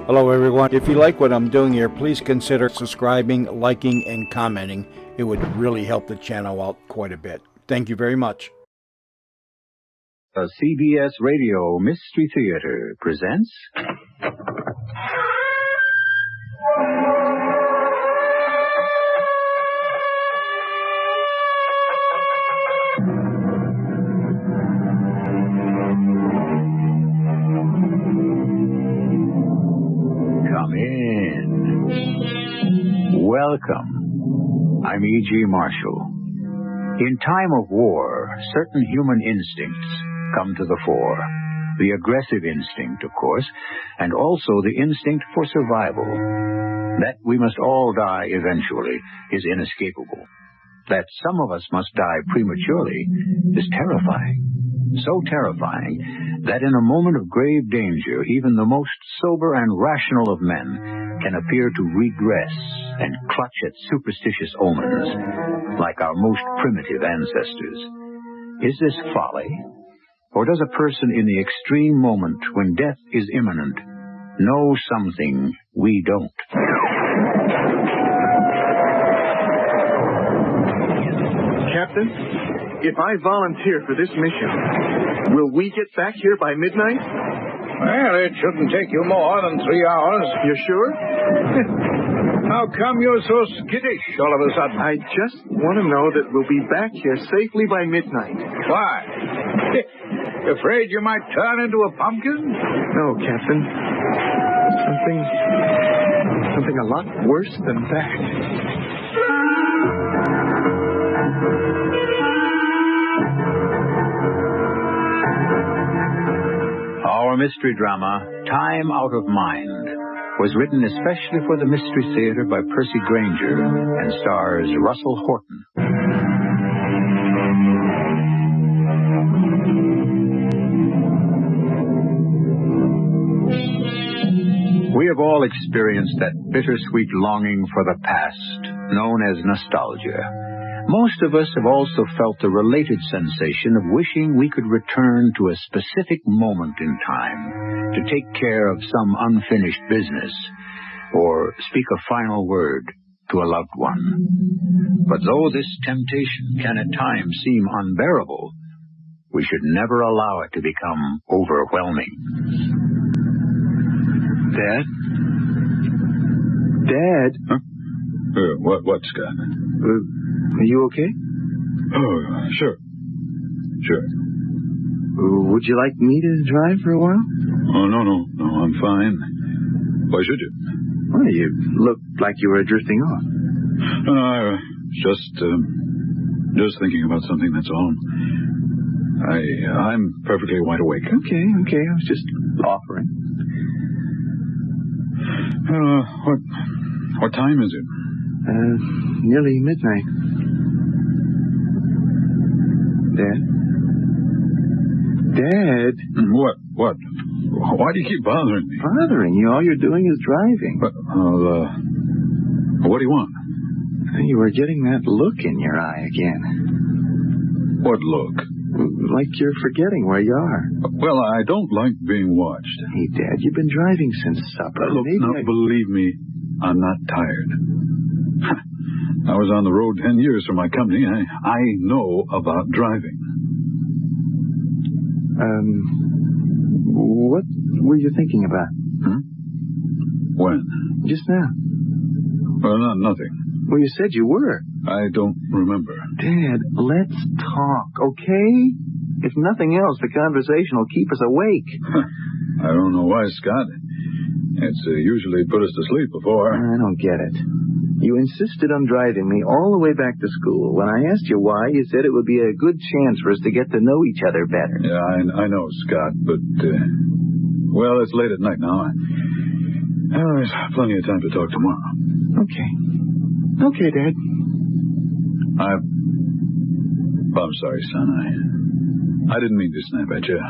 Hello everyone. If you like what I'm doing here, please consider subscribing, liking, and commenting. It would really help the channel out quite a bit. Thank you very much. A CBS Radio Mystery Theater presents... Come in. Welcome. I'm E.G. Marshall. In time of war, certain human instincts come to the fore. The aggressive instinct, of course, and also the instinct for survival. That we must all die eventually is inescapable. That some of us must die prematurely is terrifying. So terrifying that in a moment of grave danger, even the most sober and rational of men can appear to regress and clutch at superstitious omens, like our most primitive ancestors. Is this folly? Or does a person in the extreme moment when death is imminent know something we don't? Captain, if I volunteer for this mission, will we get back here by midnight? Well, it shouldn't take you more than 3 hours. You're sure? How come you're so skittish all of a sudden? I just want to know that we'll be back here safely by midnight. Why? Afraid you might turn into a pumpkin? No, Captain. Something a lot worse than that. Our mystery drama, Time Out of Mind, was written especially for the Mystery Theater by Percy Granger and stars Russell Horton. We have all experienced that bittersweet longing for the past, known as nostalgia. Most of us have also felt the related sensation of wishing we could return to a specific moment in time to take care of some unfinished business or speak a final word to a loved one. But though this temptation can at times seem unbearable, we should never allow it to become overwhelming. Dad? Dad? Huh? What, Scott? Are you okay? Oh, sure. Would you like me to drive for a while? Oh, no, I'm fine. Why should you? Well, you look like you were drifting off. No, I was just thinking about something, that's all. I'm perfectly wide awake. Okay, I was just offering. What time is it? Nearly midnight. Dad? What? Why do you keep bothering me? Bothering you? All you're doing is driving. What do you want? You were getting that look in your eye again. What look? Like you're forgetting where you are. Well, I don't like being watched. Hey, Dad, you've been driving since supper. Look, believe me, I'm not tired. I was on the road 10 years for my company. I know about driving. What were you thinking about? When? Just now. Well, nothing. Well, you said you were. I don't remember. Dad, let's talk, okay? If nothing else, the conversation will keep us awake. I don't know why, Scott. It's usually put us to sleep before. I don't get it. You insisted on driving me all the way back to school. When I asked you why, you said it would be a good chance for us to get to know each other better. Yeah, I know, Scott, but, well, it's late at night now. There's plenty of time to talk tomorrow. Okay, Dad. I'm sorry, son. I didn't mean to snap at you.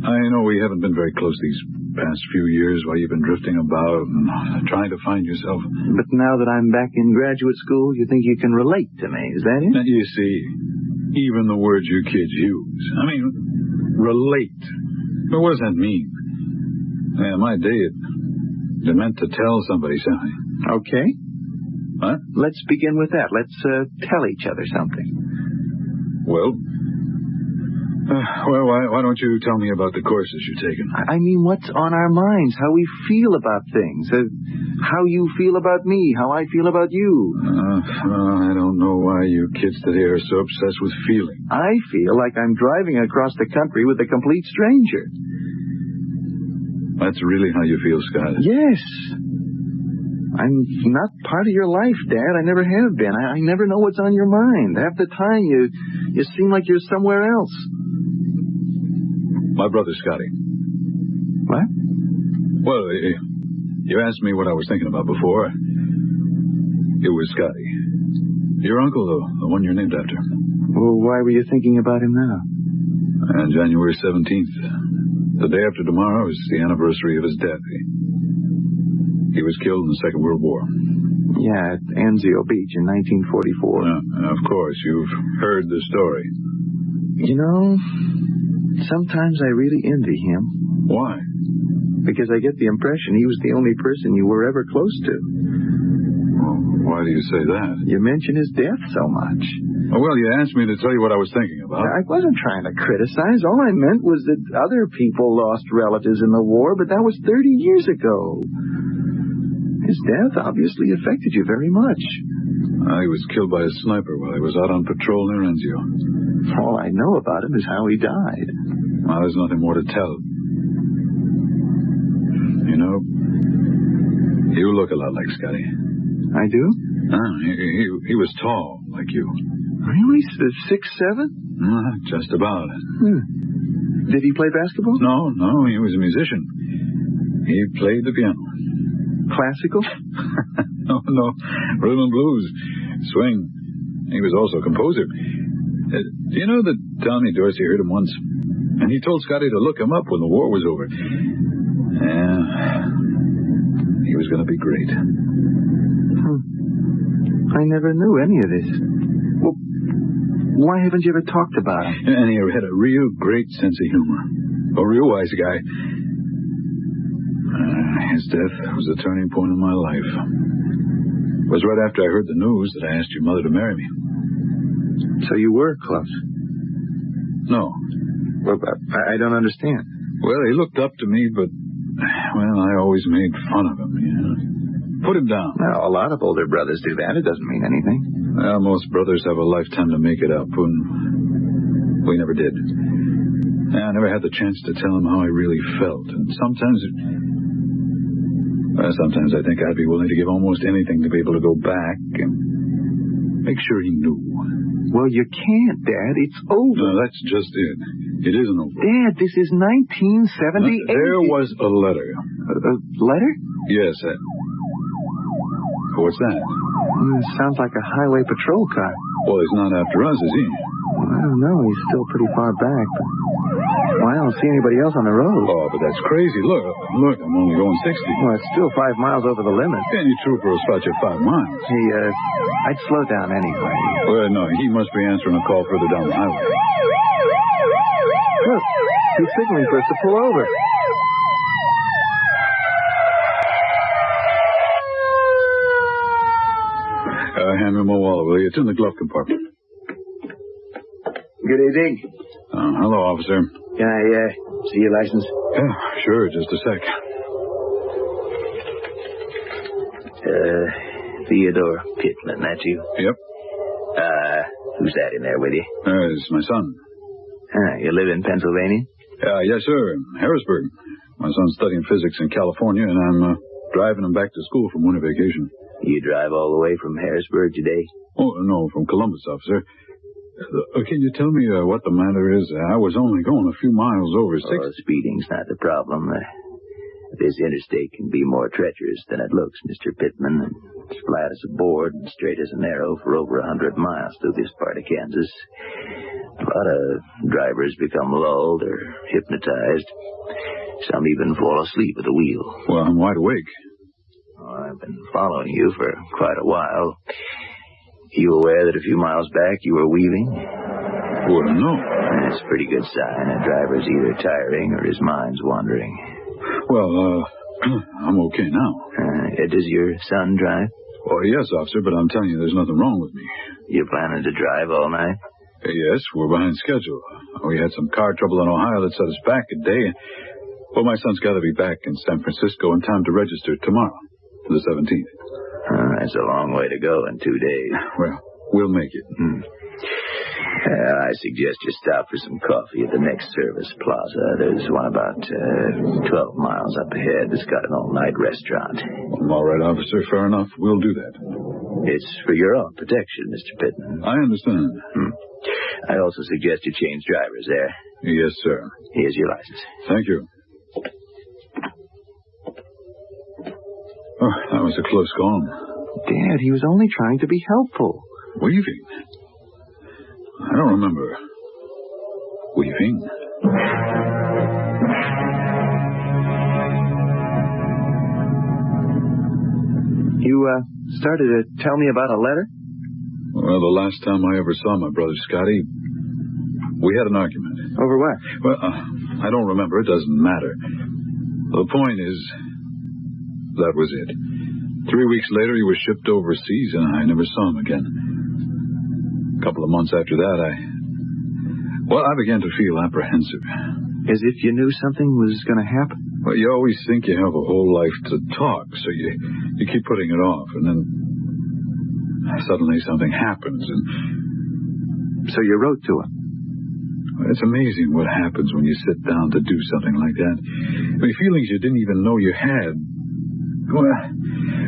I know we haven't been very close these past few years while you've been drifting about and trying to find yourself. But now that I'm back in graduate school, you think you can relate to me, is that it? You see, even the words you kids use. I mean, relate. Well, what does that mean? Yeah, my day, it meant to tell somebody something. Okay. What? Let's begin with that. Let's tell each other something. Well, why don't you tell me about the courses you're taking? I mean, what's on our minds, how we feel about things, how you feel about me, how I feel about you. I don't know why you kids today are so obsessed with feeling. I feel like I'm driving across the country with a complete stranger. That's really how you feel, Scott? Yes. I'm not part of your life, Dad. I never have been. I never know what's on your mind. Half the time you seem like you're somewhere else. My brother, Scotty. What? Well, you asked me what I was thinking about before. It was Scotty. Your uncle, the one you're named after. Well, why were you thinking about him now? And January 17th. The day after tomorrow is the anniversary of his death. He was killed in the Second World War. Yeah, at Anzio Beach in 1944. Of course, you've heard the story. You know, sometimes I really envy him. Why? Because I get the impression he was the only person you were ever close to. Well, why do you say that? You mention his death so much. Oh, well, you asked me to tell you what I was thinking about. I wasn't trying to criticize. All I meant was that other people lost relatives in the war, but that was 30 years ago. His death obviously affected you very much. He was killed by a sniper while he was out on patrol near Anzio. All I know about him is how he died. Well, there's nothing more to tell. You know, you look a lot like Scotty. I do? He was tall, like you. Really? 6'7"? Just about. Did he play basketball? No, he was a musician. He played the piano. Classical? No, rhythm and blues, swing. He was also a composer. Do you know that Tommy Dorsey heard him once? And he told Scotty to look him up when the war was over. Yeah, he was going to be great. I never knew any of this. Well, why haven't you ever talked about him? And he had a real great sense of humor. A real wise guy. His death was a turning point in my life. It was right after I heard the news that I asked your mother to marry me. So you were close? No. Well, I don't understand. Well, he looked up to me, but, well, I always made fun of him, you know. Put him down. Well, a lot of older brothers do that. It doesn't mean anything. Well, most brothers have a lifetime to make it up, and we never did. I never had the chance to tell him how I really felt, and sometimes I think I'd be willing to give almost anything to be able to go back and make sure he knew. Well, you can't, Dad. It's over. No, that's just it. It isn't over. Dad, this is 1978. There was a letter. A letter? Yes. What's that? Sounds like a highway patrol car. Well, he's not after us, is he? Well, I don't know. He's still pretty far back. But I don't see anybody else on the road. Oh, but that's crazy. Look, I'm only going 60. Well, it's still 5 miles over the limit. Any trooper will spot you 5 miles. Hey, I'd slow down anyway. Well, no, he must be answering a call further down the highway. Look, he's signaling for us to pull over. Hand me my wallet, will you? It's in the glove compartment. Good evening. Hello, officer. Can I see your license? Yeah, sure, just a sec. Theodore Pittman, that you? Yep. Who's that in there with you? It's my son. You live in Pennsylvania? Yes, sir, in Harrisburg. My son's studying physics in California, and I'm driving him back to school from winter vacation. You drive all the way from Harrisburg today? Oh, no, from Columbus, officer. Can you tell me what the matter is? I was only going a few miles over 60. Oh, speeding's not the problem. This interstate can be more treacherous than it looks, Mr. Pittman. It's flat as a board and straight as an arrow for over 100 miles through this part of Kansas. A lot of drivers become lulled or hypnotized. Some even fall asleep at the wheel. Well, I'm wide awake. I've been following you for quite a while. You aware that a few miles back you were weaving? Well, no. That's a pretty good sign. A driver's either tiring or his mind's wandering. Well, I'm okay now. Does your son drive? Oh, yes, officer, but I'm telling you, there's nothing wrong with me. You planning to drive all night? Yes, we're behind schedule. We had some car trouble in Ohio that set us back a day. Well, my son's got to be back in San Francisco in time to register tomorrow, the 17th. That's a long way to go in 2 days. Well, we'll make it. I suggest you stop for some coffee at the next service plaza. There's one about 12 miles up ahead that's got an all-night restaurant. All right, officer, fair enough. We'll do that. It's for your own protection, Mr. Pittman. I understand. I also suggest you change drivers there. Yes, sir. Here's your license. Thank you. Oh, that was a close call. Dad, he was only trying to be helpful. Weaving? I don't remember. Weaving? You, started to tell me about a letter? Well, the last time I ever saw my brother Scotty, we had an argument. Over what? Well, I don't remember. It doesn't matter. The point is, that was it. 3 weeks later, he was shipped overseas, and I never saw him again. A couple of months after that, I began to feel apprehensive. As if you knew something was going to happen? Well, you always think you have a whole life to talk, so you keep putting it off, and then suddenly something happens, and... So you wrote to him? It's amazing what happens when you sit down to do something like that. I mean, feelings you didn't even know you had. Well,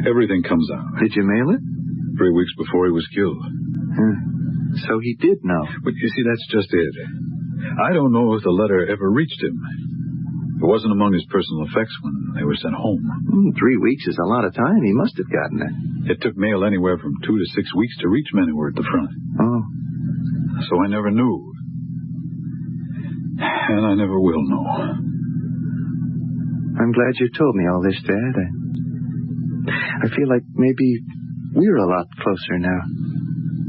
everything comes out. Did you mail it? 3 weeks before he was killed. So he did know. But you see, that's just it. I don't know if the letter ever reached him. It wasn't among his personal effects when they were sent home. 3 weeks is a lot of time. He must have gotten it. It took mail anywhere from 2 to 6 weeks to reach men who were at the front. Oh. So I never knew. And I never will know. I'm glad you told me all this, Dad. I feel like maybe we're a lot closer now.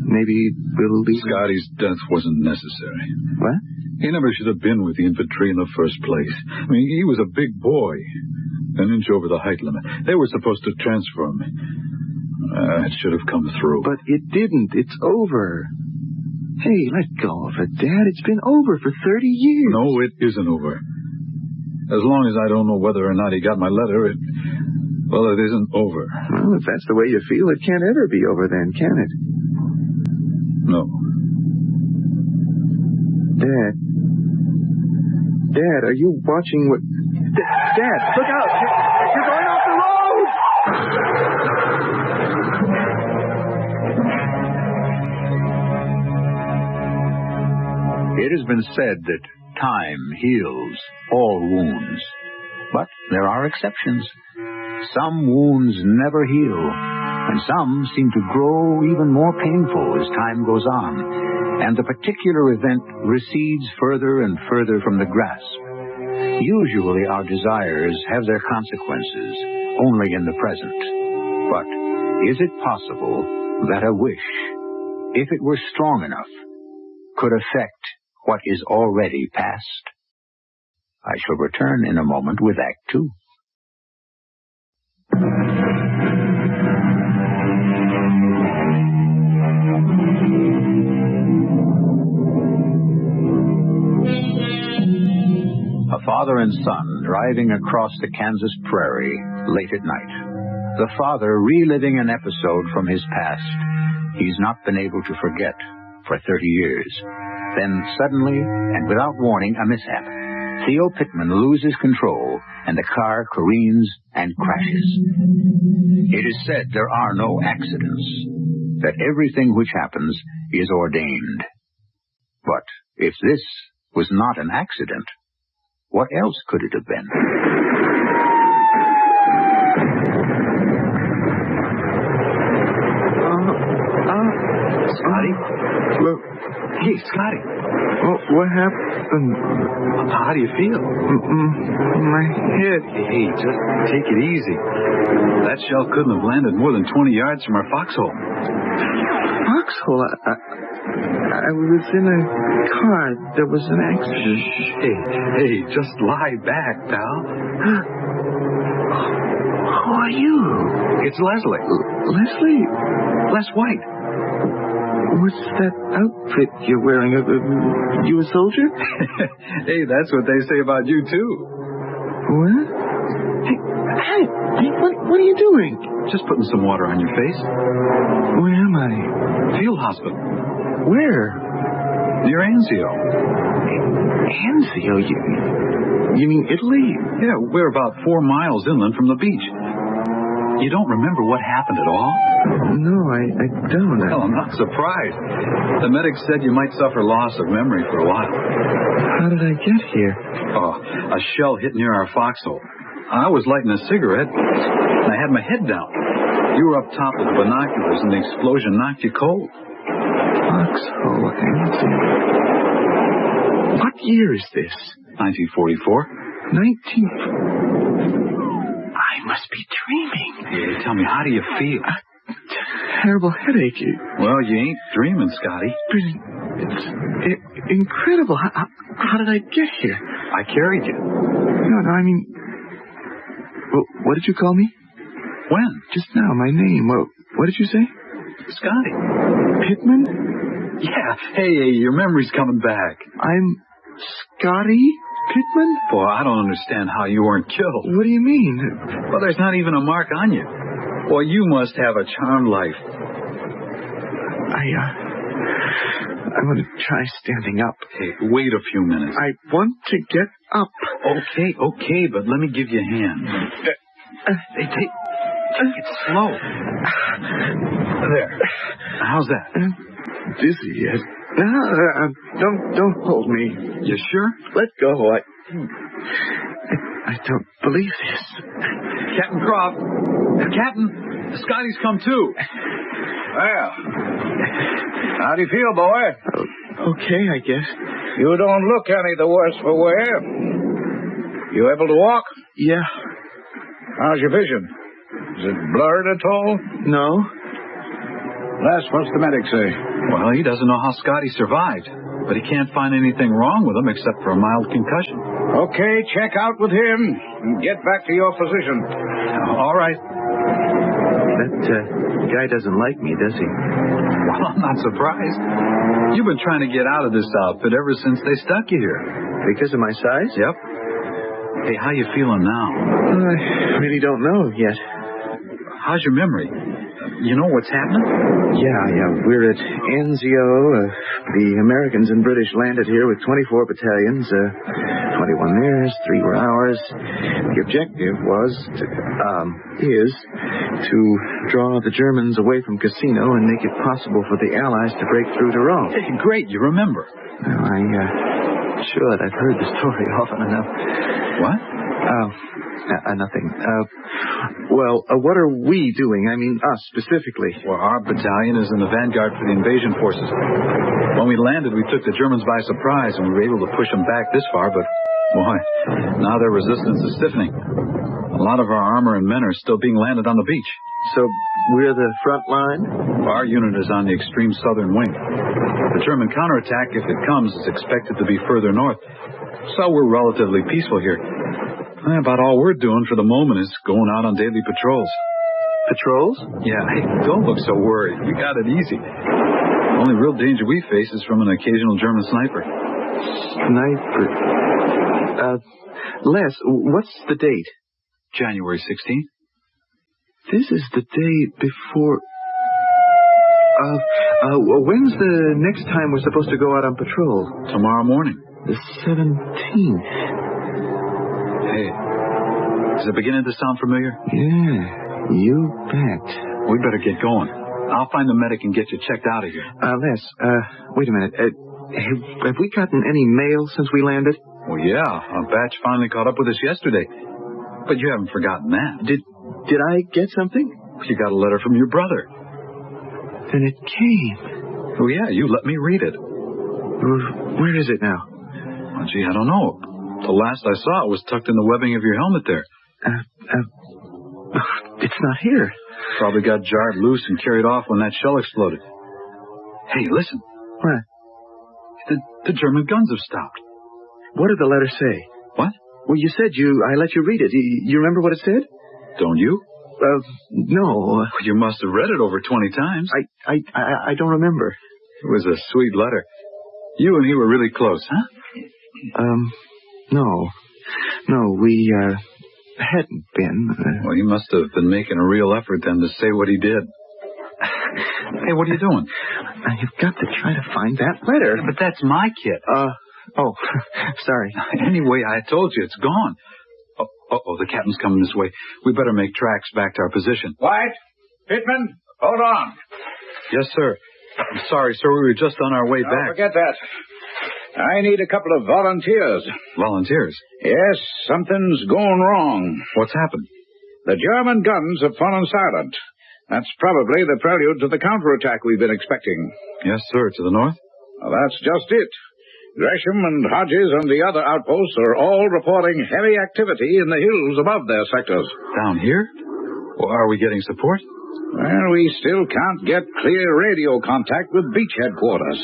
Maybe we'll be... Scotty's death wasn't necessary. What? He never should have been with the infantry in the first place. I mean, he was a big boy. An inch over the height limit. They were supposed to transfer him. It should have come through. But it didn't. It's over. Hey, let go of it, Dad. It's been over for 30 years. No, it isn't over. As long as I don't know whether or not he got my letter, it isn't over. Well, if that's the way you feel, it can't ever be over then, can it? No. Dad, are you watching what... Dad, look out! You're going off the road! It has been said that time heals all wounds. But there are exceptions. Some wounds never heal, and some seem to grow even more painful as time goes on, and the particular event recedes further and further from the grasp. Usually our desires have their consequences only in the present. But is it possible that a wish, if it were strong enough, could affect what is already past? I shall return in a moment with Act 2. A father and son driving across the Kansas prairie late at night. The father reliving an episode from his past he's not been able to forget for 30 years. Then suddenly, and without warning, a mishap. Theo Pittman loses control, and the car careens and crashes. It is said there are no accidents, that everything which happens is ordained. But if this was not an accident, what else could it have been? Scotty? Look. Hey, Scotty. What happened? How do you feel? My head. Hey, just take it easy. That shell couldn't have landed more than 20 yards from our foxhole. Foxhole? I was in a car. There was an accident. Hey, just lie back, pal. Who are you? It's Leslie. Leslie? Les White. What's that outfit you're wearing? You a soldier? Hey, that's what they say about you, too. What? Hey, what are you doing? Just putting some water on your face. Where am I? Field hospital. Where? Near Anzio. Anzio? You mean Italy? Yeah, we're about 4 miles inland from the beach. You don't remember what happened at all? No, I don't. Well, I'm not surprised. The medics said you might suffer loss of memory for a while. How did I get here? Oh, a shell hit near our foxhole. I was lighting a cigarette, and I had my head down. You were up top with the binoculars, and the explosion knocked you cold. Foxhole, Anzio. What year is this? 1944. 19... I must be dreaming. Hey, tell me, how do you feel? Terrible headache. Well, you ain't dreaming, Scotty. It's incredible. How did I get here? I carried you. No, I mean... Well, what did you call me? When? Just now, my name. What did you say? Scotty. Pittman? Yeah. Hey, your memory's coming back. I'm Scotty Pittman? Boy, I don't understand how you weren't killed. What do you mean? Well, there's not even a mark on you. Boy, you must have a charmed life. I want to try standing up. Hey, wait a few minutes. I want to get up. Okay, but let me give you a hand. Hey, take it slow. There. How's that? Dizzy yet? Don't hold me. You sure? Let go. I don't believe this. Captain Croft. Captain, Scotty's come too. Well, how do you feel, boy? Okay, I guess. You don't look any the worse for wear. You able to walk? Yeah. How's your vision? Is it blurred at all? No. Les, what's the medic say? Well, he doesn't know how Scotty survived, but he can't find anything wrong with him except for a mild concussion. Okay, check out with him and get back to your position. All right. That guy doesn't like me, does he? Well, I'm not surprised. You've been trying to get out of this outfit ever since they stuck you here. Because of my size? Yep. Hey, how you feeling now? I really don't know yet. How's your memory? You know what's happening? Yeah. We're at Anzio. The Americans and British landed here with 24 battalions. 21 theirs, 3 were ours. The objective is to draw the Germans away from Cassino and make it possible for the Allies to break through to Rome. Hey, great, you remember. Well, I should. I've heard the story often enough. What? Nothing. What are we doing? I mean, us specifically. Well, our battalion is in the vanguard for the invasion forces. When we landed, we took the Germans by surprise, and we were able to push them back this far, but, boy, now their resistance is stiffening. A lot of our armor and men are still being landed on the beach. So we're the front line? Our unit is on the extreme southern wing. The German counterattack, if it comes, is expected to be further north. So we're relatively peaceful here. About all we're doing for the moment is going out on daily patrols. Patrols? Yeah, hey, don't look so worried. We got it easy. The only real danger we face is from an occasional German sniper. Sniper? Les, what's the date? January 16th. This is the day before... when's the next time we're supposed to go out on patrol? Tomorrow morning. The 17th. Hey, is it beginning to sound familiar? Yeah, you bet. We better get going. I'll find the medic and get you checked out of here. Les, wait a minute. Have we gotten any mail since we landed? Well, yeah. A batch finally caught up with us yesterday. But you haven't forgotten that. Did I get something? You got a letter from your brother. Then it came. Oh, yeah, you let me read it. Where is it now? Well, gee, I don't know. The last I saw it was tucked in the webbing of your helmet there. It's not here. Probably got jarred loose and carried off when that shell exploded. Hey, listen. What? The German guns have stopped. What did the letter say? What? Well, you said I let you read it. You remember what it said? Don't you? No. You must have read it over 20 times. I don't remember. It was a sweet letter. You and he were really close, huh? No, we, hadn't been. Well, he must have been making a real effort then to say what he did. Hey, what are you doing? You've got to try to find that letter. But that's my kit. Sorry. Anyway, I told you, it's gone. Oh, the captain's coming this way. We better make tracks back to our position. White? Pittman? Hold on. Yes, sir. I'm sorry, sir. We were just on our way back. Forget that. I need a couple of volunteers. Volunteers? Yes, something's going wrong. What's happened? The German guns have fallen silent. That's probably the prelude to the counterattack we've been expecting. Yes, sir. To the north? Well, that's just it. Gresham and Hodges and the other outposts are all reporting heavy activity in the hills above their sectors. Down here? Well, are we getting support? Well, we still can't get clear radio contact with beach headquarters.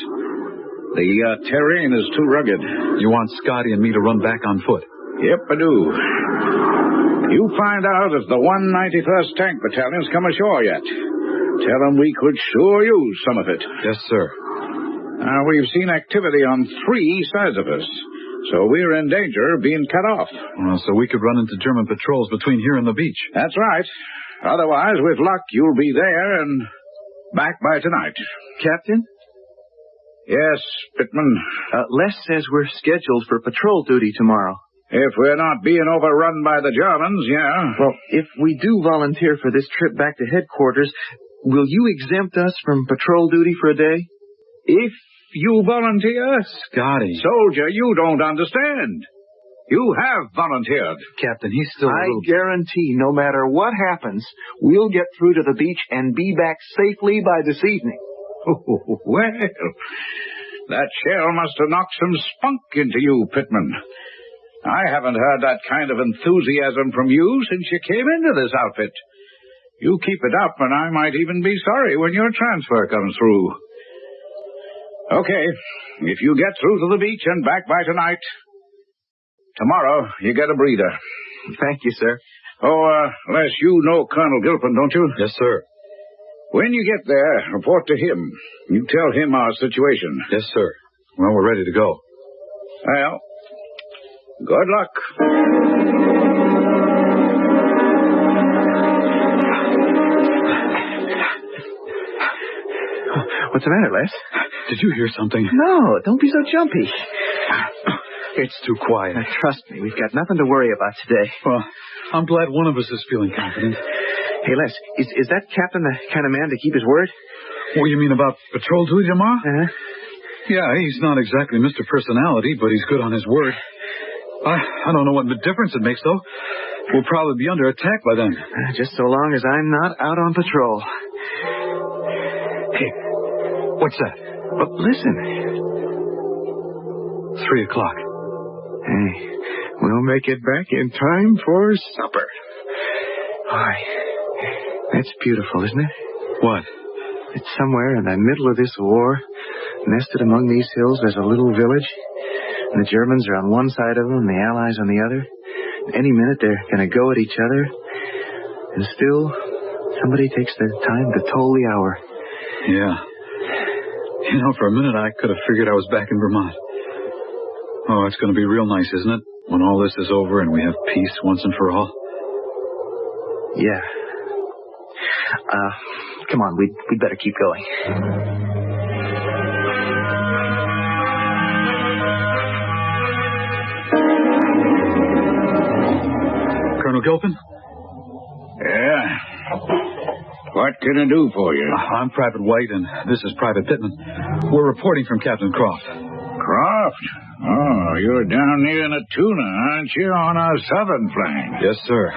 The terrain is too rugged. You want Scotty and me to run back on foot? Yep, I do. You find out if the 191st Tank Battalion's come ashore yet. Tell them we could sure use some of it. Yes, sir. We've seen activity on 3 sides of us, so we're in danger of being cut off. Well, so we could run into German patrols between here and the beach. That's right. Otherwise, with luck, you'll be there and back by tonight. Captain? Yes, Pittman. Les says we're scheduled for patrol duty tomorrow. If we're not being overrun by the Germans, yeah. Well, if we do volunteer for this trip back to headquarters, will you exempt us from patrol duty for a day? If you volunteer? Scotty. Soldier, you don't understand. You have volunteered. Captain, he's still I guarantee no matter what happens, we'll get through to the beach and be back safely by this evening. Well, that shell must have knocked some spunk into you, Pittman. I haven't heard that kind of enthusiasm from you since you came into this outfit. You keep it up, and I might even be sorry when your transfer comes through. Okay, if you get through to the beach and back by tonight, tomorrow you get a breather. Thank you, sir. Oh, Les, you know Colonel Gilpin, don't you? Yes, sir. When you get there, report to him. You tell him our situation. Yes, sir. Well, we're ready to go. Well, good luck. What's the matter, Les? Did you hear something? No, don't be so jumpy. It's too quiet. Now, trust me, we've got nothing to worry about today. Well, I'm glad one of us is feeling confident. Hey, Les, is that captain the kind of man to keep his word? What, you mean about patrol duty tomorrow? Uh-huh. Yeah, he's not exactly Mr. Personality, but he's good on his word. I don't know what difference it makes, though. We'll probably be under attack by then. Just so long as I'm not out on patrol. Hey, what's that? But listen. 3 o'clock. Hey, we'll make it back in time for supper. Boy, that's beautiful, isn't it? What? It's somewhere in the middle of this war, nested among these hills, there's a little village. And the Germans are on one side of them and the Allies on the other. Any minute they're going to go at each other. And still, somebody takes the time to toll the hour. Yeah. You know, for a minute I could have figured I was back in Vermont. Oh, it's going to be real nice, isn't it? When all this is over and we have peace once and for all. Yeah. Come on, we'd better keep going. Colonel Gilpin? Yeah? What can I do for you? I'm Private White, and this is Private Pittman. We're reporting from Captain Croft. Croft? Oh, you're down near Natuna, aren't you, on our southern flank? Yes, sir.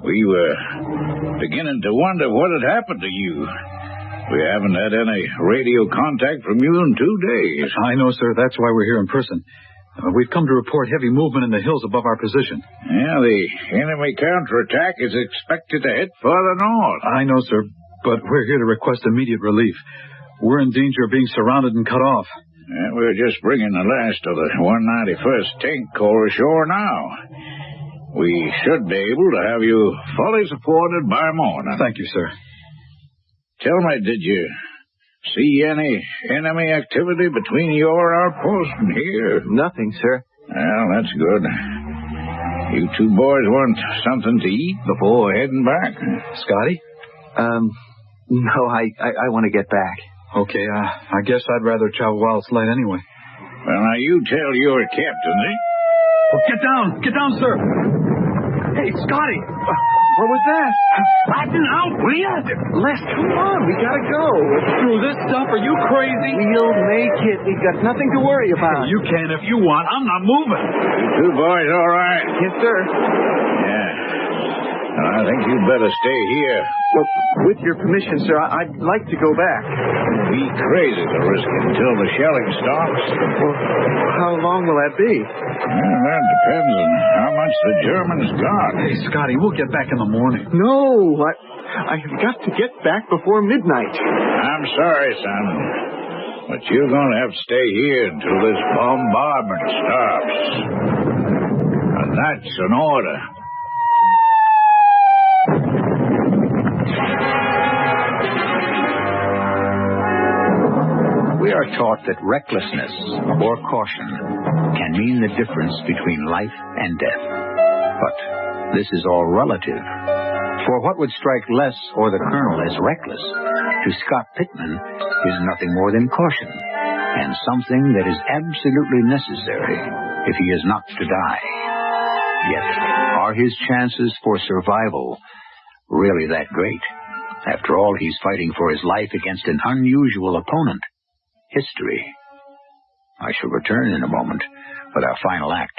We were beginning to wonder what had happened to you. We haven't had any radio contact from you in 2 days. I know, sir. That's why we're here in person. We've come to report heavy movement in the hills above our position. Yeah, the enemy counterattack is expected to head further north. I know, sir, but we're here to request immediate relief. We're in danger of being surrounded and cut off. We're just bringing the last of the 191st Tank Corps ashore now. We should be able to have you fully supported by morning. Thank you, sir. Tell me, did you see any enemy activity between your outpost and here? Nothing, sir. Well, that's good. You two boys want something to eat before heading back? Scotty? No, I want to get back. Okay, I guess I'd rather travel while it's light anyway. Well, now, you tell your captain, Well, get down, sir. Hey, Scotty! What was that? Flatten out, will you? Les, come on, we gotta go. Through this stuff, are you crazy? We'll make it. We've got nothing to worry about. You can if you want. I'm not moving. You two boys all right? Yes, sir. Yeah. Well, I think you'd better stay here. Well, with your permission, sir, I'd like to go back. Be crazy to risk it until the shelling stops. Well, how long will that be? Well, that depends on how much the Germans got. Hey, Scotty, we'll get back in the morning. No, I have got to get back before midnight. I'm sorry, son, but you're going to have to stay here until this bombardment stops. And that's an order. We are taught that recklessness or caution can mean the difference between life and death. But this is all relative. For what would strike Les or the Colonel as reckless to Scott Pittman is nothing more than caution, and something that is absolutely necessary if he is not to die. Yet, are his chances for survival really that great? After all, he's fighting for his life against an unusual opponent. History. I shall return in a moment with our final act.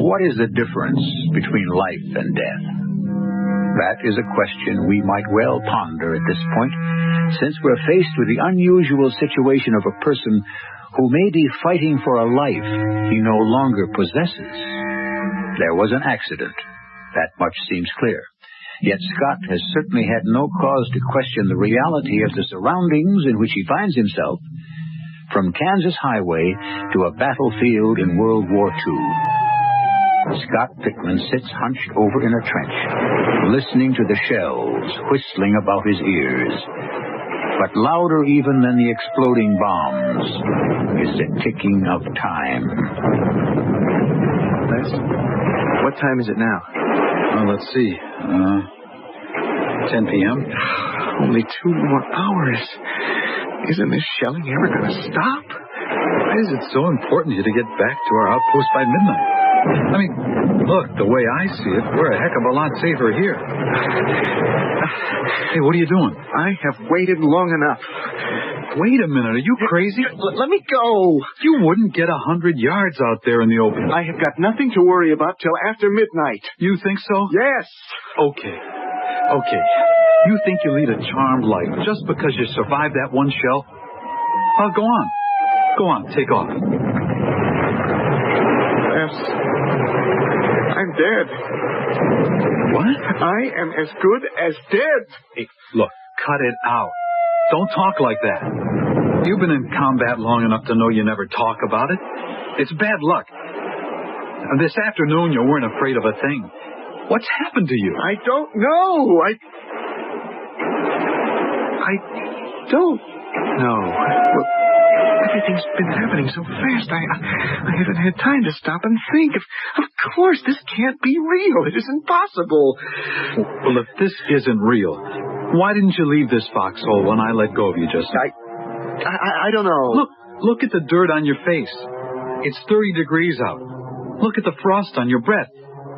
What is the difference between life and death? That is a question we might well ponder at this point, since we're faced with the unusual situation of a person who may be fighting for a life he no longer possesses. There was an accident. That much seems clear. Yet Scott has certainly had no cause to question the reality of the surroundings in which he finds himself, from Kansas highway to a battlefield in World War II. Scott Pittman sits hunched over in a trench, listening to the shells whistling about his ears. But louder even than the exploding bombs is the ticking of time. What time is it now? Well, let's see. 10 p.m.? Only 2 more hours. Isn't this shelling ever going to stop? Why is it so important to get back to our outpost by midnight? I mean, look, the way I see it, we're a heck of a lot safer here. Hey, what are you doing? I have waited long enough. Wait a minute, are you crazy? Let me go. You wouldn't get 100 yards out there in the open. I have got nothing to worry about till after midnight. You think so? Yes. Okay. You think you lead a charmed life just because you survived that one shell? Well, go on. Go on, take off. Yes. I'm dead. What? I am as good as dead. Hey, look, cut it out. Don't talk like that. You've been in combat long enough to know you never talk about it. It's bad luck. And this afternoon, you weren't afraid of a thing. What's happened to you? I don't know. I don't know. Well, everything's been happening so fast. I haven't had time to stop and think. Of course, this can't be real. It isn't possible. Well, if this isn't real, why didn't you leave this foxhole when I let go of you just now? I don't know. Look at the dirt on your face. It's 30 degrees out. Look at the frost on your breath.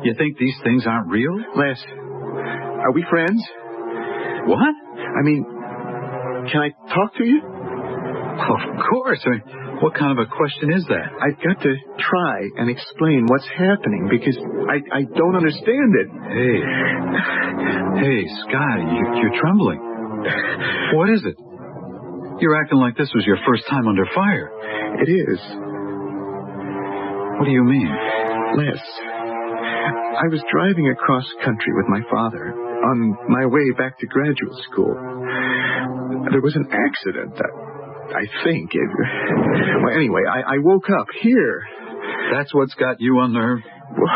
You think these things aren't real? Les, are we friends? What? I mean, can I talk to you? Of course. I mean, what kind of a question is that? I've got to try and explain what's happening because I don't understand it. Hey, Scott, you're trembling. What is it? You're acting like this was your first time under fire. It is. What do you mean? Les, I was driving across country with my father on my way back to graduate school. There was an accident, I think. Well, anyway, I woke up here. That's what's got you unnerved? Well,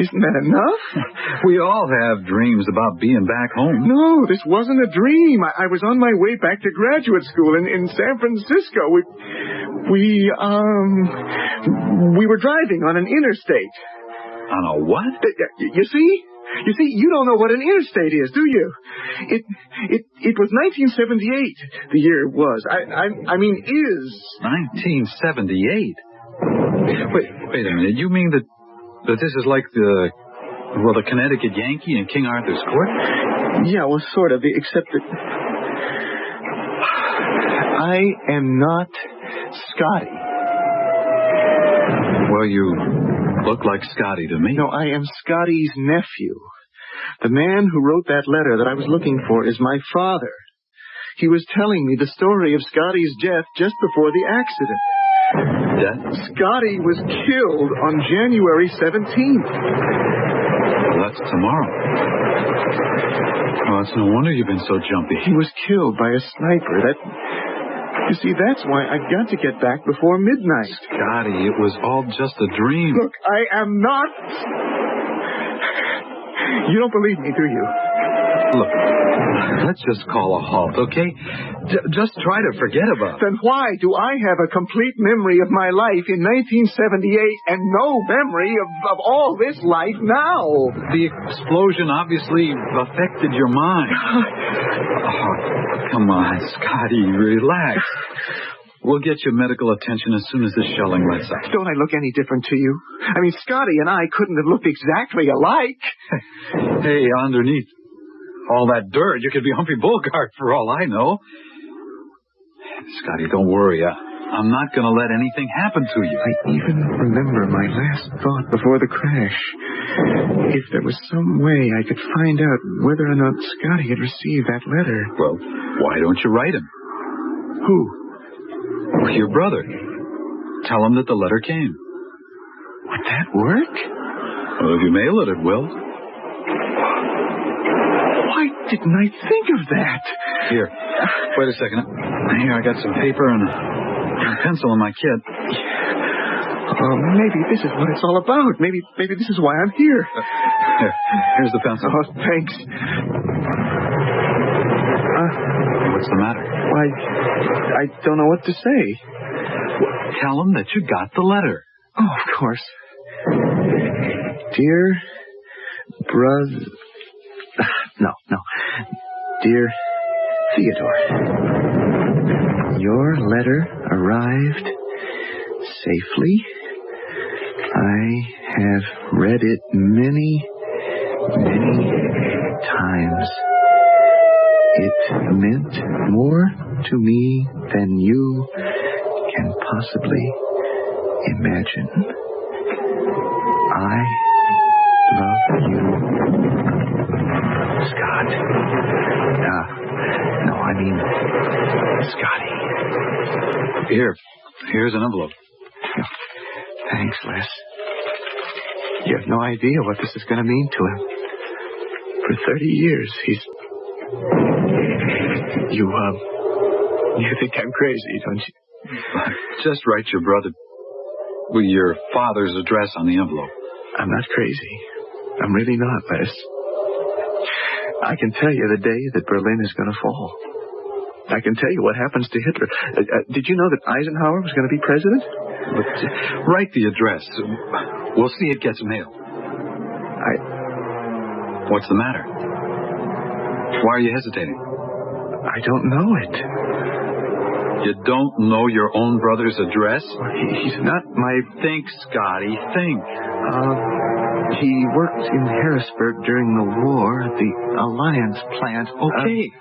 isn't that enough? We all have dreams about being back home. No, this wasn't a dream. I was on my way back to graduate school in San Francisco. We were driving on an interstate. On a what? You see? You see, you don't know what an interstate is, do you? It was 1978, the year it was. I mean, is. 1978? Wait a minute. You mean that this is like the Connecticut Yankee in King Arthur's Court? Yeah, well, sort of, except that I am not Scotty. Well, you look like Scotty to me. No, I am Scotty's nephew. The man who wrote that letter that I was looking for is my father. He was telling me the story of Scotty's death just before the accident. Death? Scotty was killed on January 17th. Well, that's tomorrow. Well, it's no wonder you've been so jumpy. He was killed by a sniper. You see, that's why I've got to get back before midnight. Scotty, it was all just a dream. Look, I am not... You don't believe me, do you? Look, let's just call a halt, okay? Just try to forget about it. Then why do I have a complete memory of my life in 1978 and no memory of all this life now? The explosion obviously affected your mind. Oh, come on, Scotty, relax. We'll get you medical attention as soon as the shelling lets up. Don't I look any different to you? I mean, Scotty and I couldn't have looked exactly alike. Hey, underneath all that dirt, you could be Humphrey Bogart for all I know. Scotty, don't worry. I'm not going to let anything happen to you. I even remember my last thought before the crash. If there was some way I could find out whether or not Scotty had received that letter. Well, why don't you write him? Who? Your brother. Tell him that the letter came. Would that work? Well, if you mail it, it will. Why didn't I think of that? Here, wait a second. Here, I got some paper and a pencil in my kit. Oh, maybe this is what it's all about. Maybe this is why I'm here. Here's the pencil. Oh, thanks. What's the matter? Why, I don't know what to say. Tell him that you got the letter. Oh, of course. Dear brother... No. Dear Theodore, your letter arrived safely. I have read it many, many times. It meant more to me than you can possibly imagine. I love you, Scott. No, I mean, Scotty. Here's an envelope. Thanks, Les. You have no idea what this is going to mean to him. For 30 years, he's... You think I'm crazy, don't you? Just write your brother with your father's address on the envelope. I'm not crazy. I'm really not, Les. I can tell you the day that Berlin is going to fall. I can tell you what happens to Hitler. Did you know that Eisenhower was going to be president? But write the address. We'll see it gets mailed. What's the matter? Why are you hesitating? I don't know it. You don't know your own brother's address? He's not my... Think, Scotty, think. He worked in Harrisburg during the war at the Alliance plant. Okay.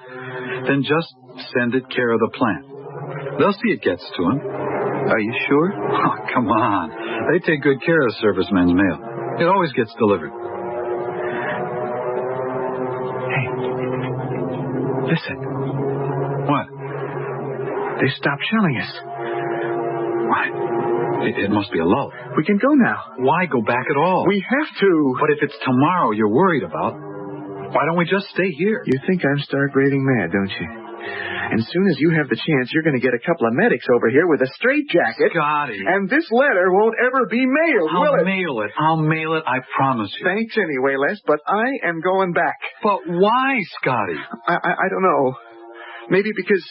Then just send it care of the plant. They'll see it gets to him. Are you sure? Oh, come on. They take good care of servicemen's mail. It always gets delivered. Hey, listen. What? They stopped shelling us. Why? It must be a lull. We can go now. Why go back at all? We have to. But if it's tomorrow you're worried about, why don't we just stay here? You think I'm stark raving mad, don't you? And soon as you have the chance, you're going to get a couple of medics over here with a straitjacket. Scotty. And this letter won't ever be mailed, will it? I'll mail it, I promise you. Thanks anyway, Les, but I am going back. But why, Scotty? I don't know. Maybe because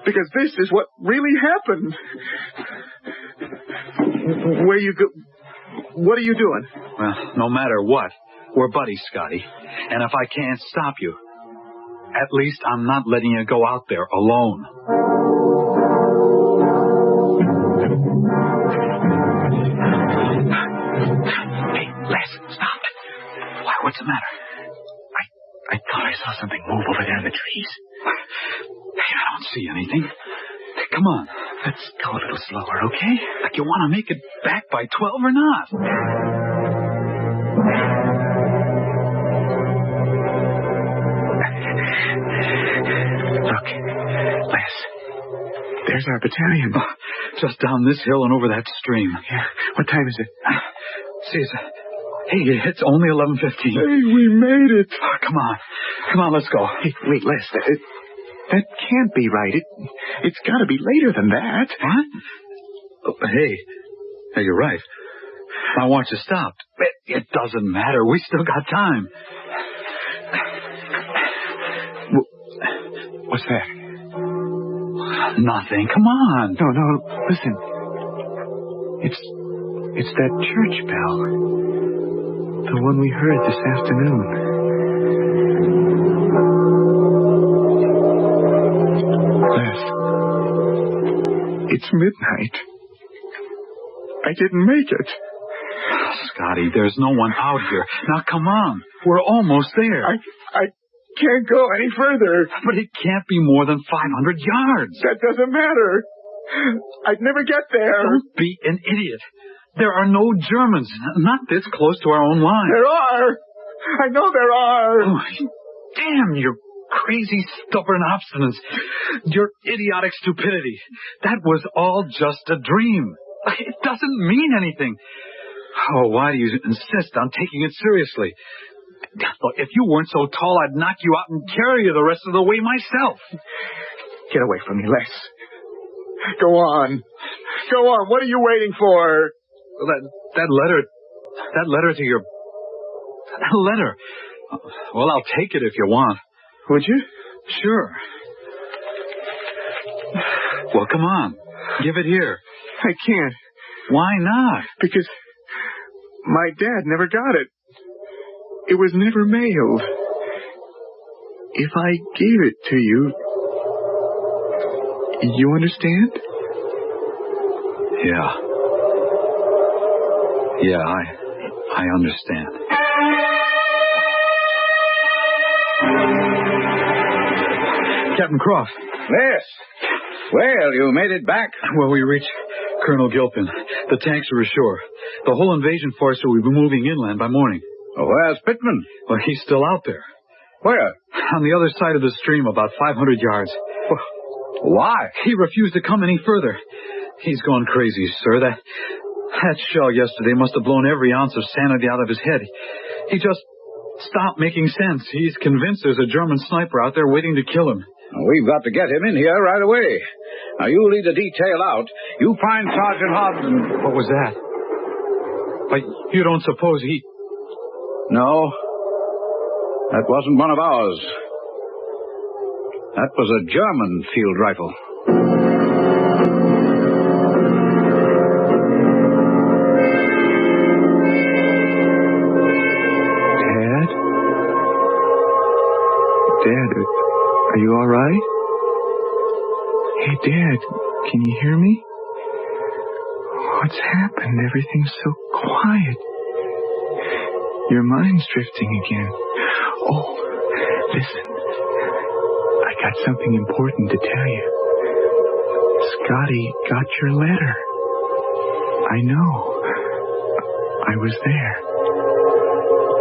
this is what really happened. Where you go? What are you doing? Well, no matter what, we're buddies, Scotty. And if I can't stop you, at least I'm not letting you go out there alone. Hey, Les, stop. Why, what's the matter? I thought I saw something move over there in the trees. Hey, I don't see anything. Hey, come on. Let's go a little slower, okay? Like you want to make it back by 12 or not? Look, Les, there's our battalion. Oh, just down this hill and over that stream. Yeah. What time is it? See, it's only 11:15. Hey, we made it. Oh, come on, let's go. Hey, wait, Les, that can't be right. It's got to be later than that. What? Oh, hey, you're right. My watch has stopped. It doesn't matter. We still got time. What's that? Nothing. Come on. No, listen. It's that church bell. The one we heard this afternoon. Les, it's midnight. I didn't make it. Scotty, there's no one out here. Now, come on. We're almost there. I can't go any further. But it can't be more than 500 yards. That doesn't matter. I'd never get there. Don't be an idiot. There are no Germans, not this close to our own line. There are. I know there are. Oh, damn your crazy, stubborn obstinance. Your idiotic stupidity. That was all just a dream. It doesn't mean anything. Oh, why do you insist on taking it seriously? Look, if you weren't so tall, I'd knock you out and carry you the rest of the way myself. Get away from me, Les. Go on. Go on. What are you waiting for? That letter to your... That letter. Well, I'll take it if you want. Would you? Sure. Well, come on. Give it here. I can't. Why not? Because my dad never got it. It was never mailed. If I gave it to you, you understand? Yeah, I understand. Captain Croft. Yes. Well, you made it back. Well, we reached Colonel Gilpin. The tanks are ashore. The whole invasion force will be moving inland by morning. Oh, where's Pittman? Well, he's still out there. Where? On the other side of the stream, about 500 yards. Why? He refused to come any further. He's gone crazy, sir. That shell yesterday must have blown every ounce of sanity out of his head. He just stopped making sense. He's convinced there's a German sniper out there waiting to kill him. We've got to get him in here right away. Now, you lead the detail out. You find Sergeant Hobbs and... What was that? But you don't suppose he... No. That wasn't one of ours. That was a German field rifle. Dad, are you all right? Hey, Dad, can you hear me? What's happened? Everything's so quiet. Your mind's drifting again. Oh, listen. I got something important to tell you. Scotty got your letter. I know. I was there.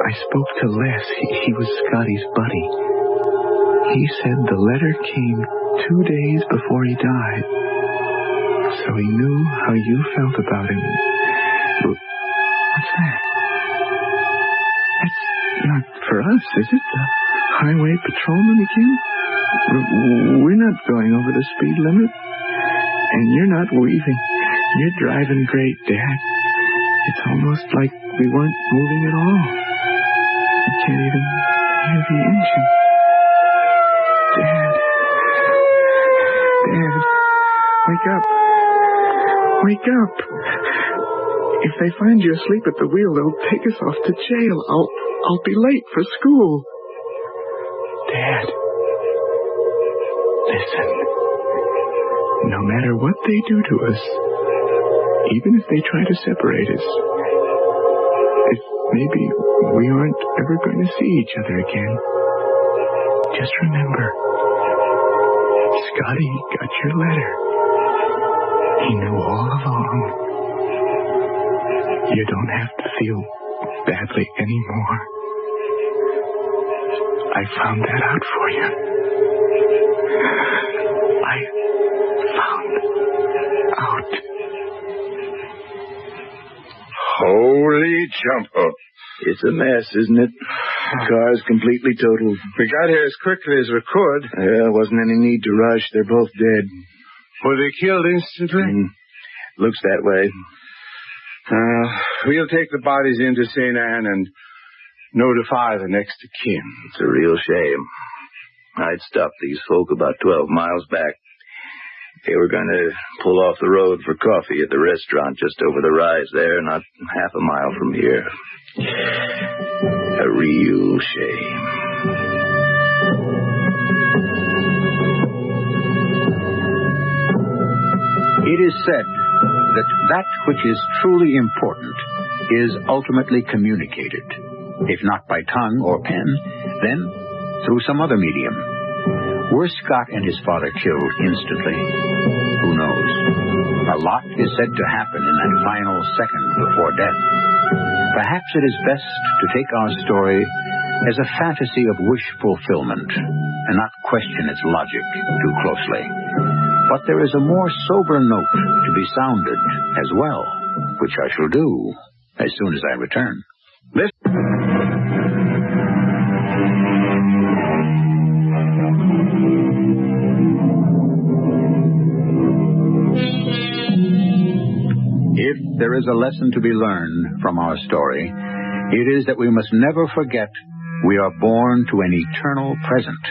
I spoke to Les. He was Scotty's buddy. He said the letter came 2 days before he died. So he knew how you felt about him. What's that? That's not for us, is it? The highway patrolman again? We're not going over the speed limit. And you're not weaving. You're driving great, Dad. It's almost like we weren't moving at all. You can't even hear the engine. Dad. Dad. Wake up. Wake up. If they find you asleep at the wheel, they'll take us off to jail. I'll be late for school. Dad. Listen. No matter what they do to us, even if they try to separate us, if maybe we aren't ever going to see each other again, just remember, Scotty got your letter. He knew all along. You don't have to feel badly anymore. I found that out for you. I found out. Holy jumbo. It's a mess, isn't it? The car's completely totaled. We got here as quickly as we could. There wasn't any need to rush. They're both dead. Were they killed instantly? Looks that way. We'll take the bodies into St. Anne and notify the next of kin. It's a real shame. I'd stopped these folk about 12 miles back. They were going to pull off the road for coffee at the restaurant just over the rise there, not half a mile from here. A real shame. It is said that which is truly important is ultimately communicated, if not by tongue or pen, then through some other medium. Were Scott and his father killed instantly? Who knows? A lot is said to happen in that final second before death. Perhaps it is best to take our story as a fantasy of wish fulfillment and not question its logic too closely. But there is a more sober note to be sounded as well, which I shall do as soon as I return. If there is a lesson to be learned from our story, it is that we must never forget we are born to an eternal present.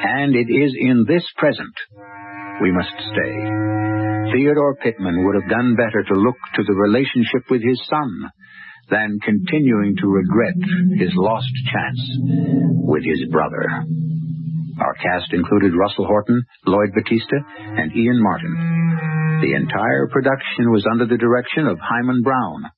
And it is in this present we must stay. Theodore Pittman would have done better to look to the relationship with his son than continuing to regret his lost chance with his brother. Our cast included Russell Horton, Lloyd Battista, and Ian Martin. The entire production was under the direction of Hyman Brown.